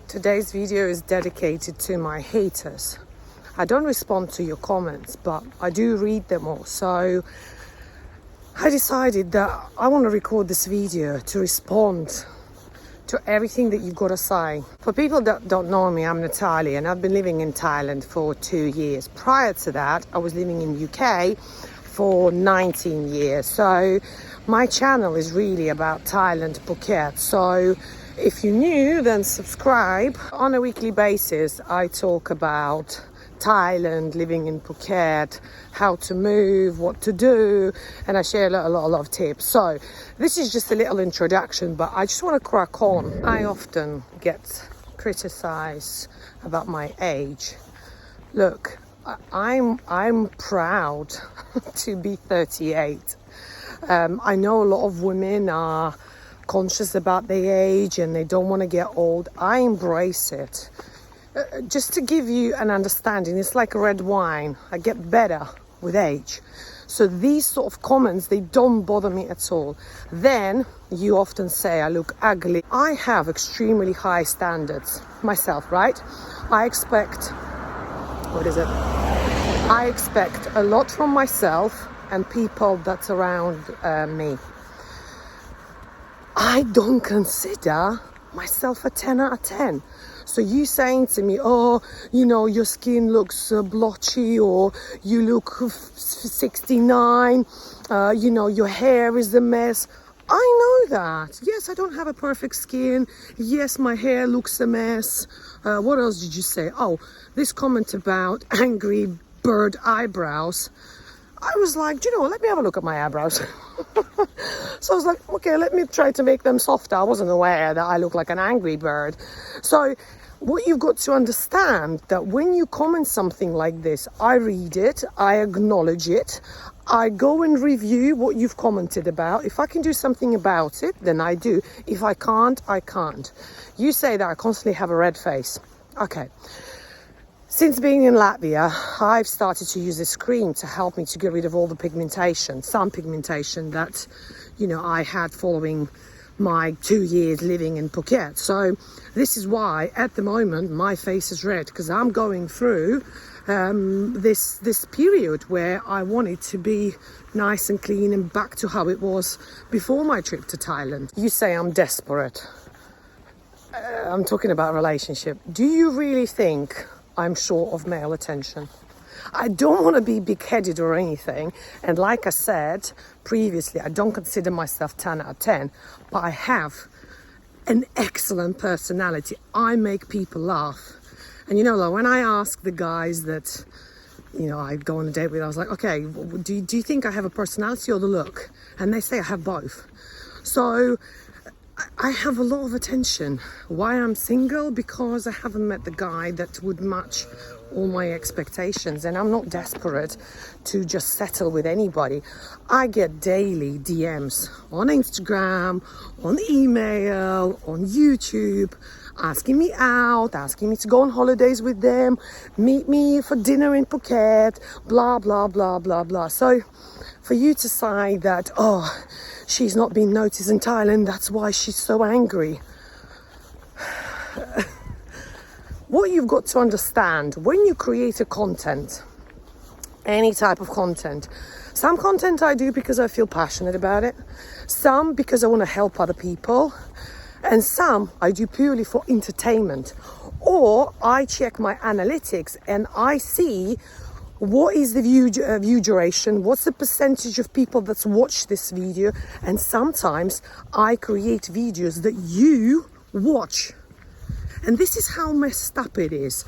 Today's video is dedicated to my haters. I don't respond to your comments, but I do read them all. So I decided that I want to record this video to respond to everything that you've got to say. For people that don't know me, I'm Natalija and I've been living in Thailand for 2 years. Prior to that, I was living in UK for 19 years. So my channel is really about Thailand, Phuket. So if you're new, then subscribe. On a weekly basis, I talk about Thailand, living in Phuket, how to move, what to do, and I share a lot of tips. So this is just a little introduction, but I just want to crack on. I often get criticized about my age. Look, I'm proud to be 38. I know a lot of women are conscious about their age and they don't want to get old. I embrace it. Just to give you an understanding, it's like red wine. I get better with age. So these sort of comments, they don't bother me at all. Then you often say I look ugly. I have extremely high standards myself, right? I expect a lot from myself and people that's around me. I don't consider myself a 10 out of 10. So you saying to me, oh, you know, your skin looks blotchy, or you look 69, you know, your hair is a mess. I know that. Yes, I don't have a perfect skin. Yes, my hair looks a mess. What else did you say? Oh, this comment about angry bird eyebrows. I was like, you know, let me have a look at my eyebrows. So I was like, okay, let me try to make them softer. I wasn't aware that I look like an angry bird. So what you've got to understand, that when you comment something like this, I read it, I acknowledge it, I go and review what you've commented about. If I can do something about it, then I do. If I can't, I can't. You say that I constantly have a red face. Okay. Since being in Latvia, I've started to use this cream to help me to get rid of all the pigmentation, sun pigmentation that, you know, I had following my 2 years living in Phuket. So this is why at the moment my face is red, because I'm going through this period where I want it to be nice and clean and back to how it was before my trip to Thailand. You say I'm desperate. I'm talking about relationship. Do you really think I'm short of male attention? I don't want to be big-headed or anything, and like I said previously, I don't consider myself 10 out of 10, but I have an excellent personality. I make people laugh. And you know, like, when I ask the guys that, you know, I go on a date with, I was like, okay, do you think I have a personality or the look? And they say I have both. So I have a lot of attention. Why I'm single? Because I haven't met the guy that would match all my expectations, and I'm not desperate to just settle with anybody. I get daily DMs on Instagram, on email, on YouTube, asking me out, asking me to go on holidays with them, meet me for dinner in Phuket, blah, blah, blah, blah, blah. So for you to say that, oh, she's not been noticed in Thailand, that's why she's so angry. What you've got to understand, when you create a content, any type of content, some content I do because I feel passionate about it, some because I want to help other people, and some I do purely for entertainment. Or I check my analytics and I see what is the view duration, what's the percentage of people that's watched this video, and sometimes I create videos that you watch. And this is how messed up it is.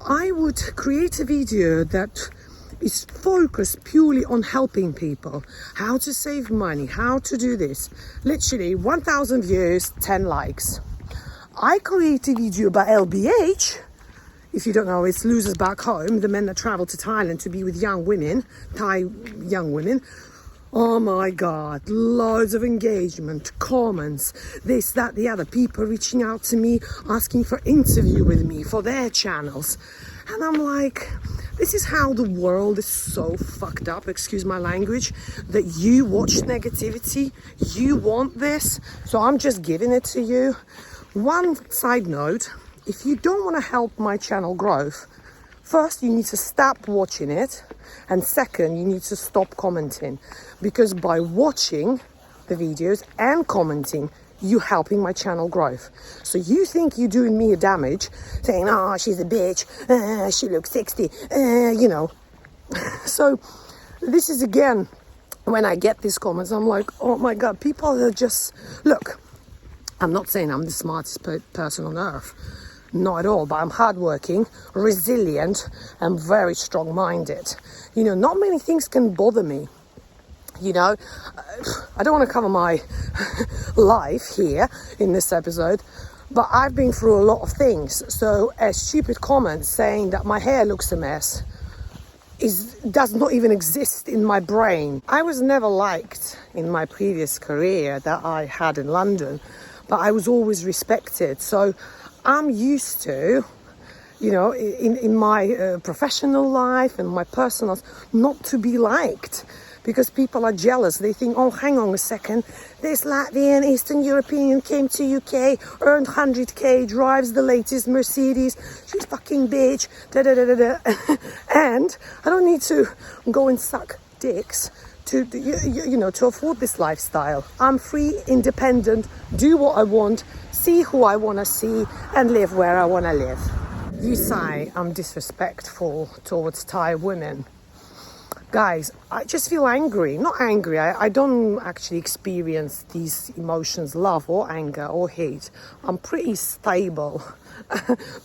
I would create a video that is focused purely on helping people, how to save money, how to do this. Literally 1,000 views, 10 likes. I create a video about LBH. If you don't know, it's losers back home, the men that travel to Thailand to be with young women, Thai young women. Oh my God, loads of engagement, comments, this, that, the other, people reaching out to me, asking for interview with me for their channels. And I'm like, this is how the world is so fucked up, excuse my language, that you watch negativity, you want this, so I'm just giving it to you. One side note, if you don't want to help my channel growth, first, you need to stop watching it. And second, you need to stop commenting. Because by watching the videos and commenting, you're helping my channel growth. So you think you're doing me a damage, saying, oh, she's a bitch, she looks 60, you know. So this is, again, when I get these comments, I'm like, oh my God, people are just, look, I'm not saying I'm the smartest person on earth. Not at all, but I'm hardworking, resilient, and very strong-minded. You know, not many things can bother me. You know, I don't want to cover my life here in this episode, but I've been through a lot of things. So a stupid comment saying that my hair looks a mess does not even exist in my brain. I was never liked in my previous career that I had in London, but I was always respected. So I'm used to, you know, in my professional life and my personal life, not to be liked, because people are jealous. They think, oh, hang on a second, this Latvian, Eastern European came to UK, earned 100k, drives the latest Mercedes, she's fucking bitch, da da da da da. And I don't need to go and suck dicks to, you know, to afford this lifestyle. I'm free, independent, do what I want, see who I want to see, and live where I want to live. You say I'm disrespectful towards Thai women. Guys, I just feel angry. Not angry, I don't actually experience these emotions, love or anger or hate. I'm pretty stable.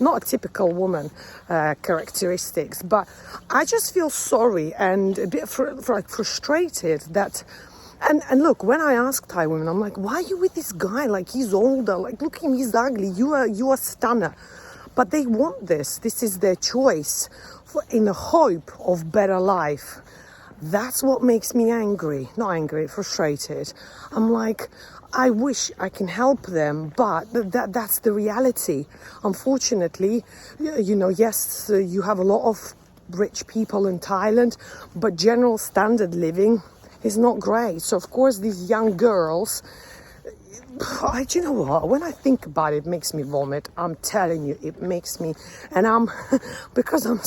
Not a typical woman characteristics, but I just feel sorry and a bit frustrated that. And look, when I ask Thai women, I'm like, why are you with this guy? Like, he's older. Like, look at him, he's ugly. You are stunner. But they want this. This is their choice in the hope of better life. That's what makes me angry. Not angry, frustrated. I'm like, I wish I can help them, but that's the reality. Unfortunately, you know, yes, you have a lot of rich people in Thailand, but general standard living is not great. So of course these young girls, do you know what, when I think about it, it makes me vomit. I'm telling you, it makes me, and because I'm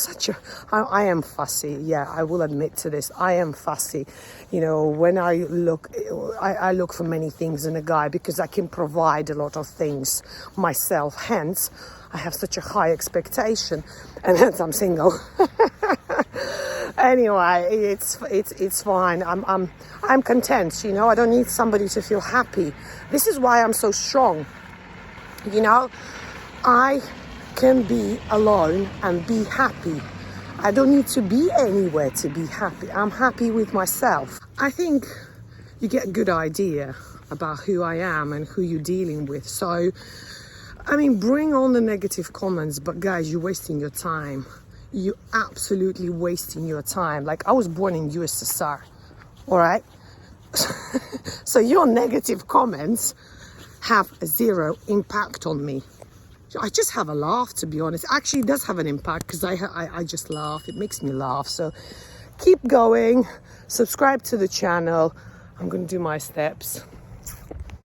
I am fussy. Yeah, I will admit to this. I am fussy. You know, when I look for many things in a guy because I can provide a lot of things myself. Hence, I have such a high expectation, and hence I'm single. Anyway, it's fine. I'm content, you know. I don't need somebody to feel happy. This is why I'm so strong. You know, I can be alone and be happy. I don't need to be anywhere to be happy. I'm happy with myself. I think you get a good idea about who I am and who you're dealing with. So, I mean, bring on the negative comments, but guys, you're wasting your time. You're absolutely wasting your time. Like, I was born in USSR, all right? So your negative comments have zero impact on me. I just have a laugh, to be honest. Actually, it does have an impact because I just laugh. It makes me laugh. So keep going. Subscribe to the channel. I'm going to do my steps.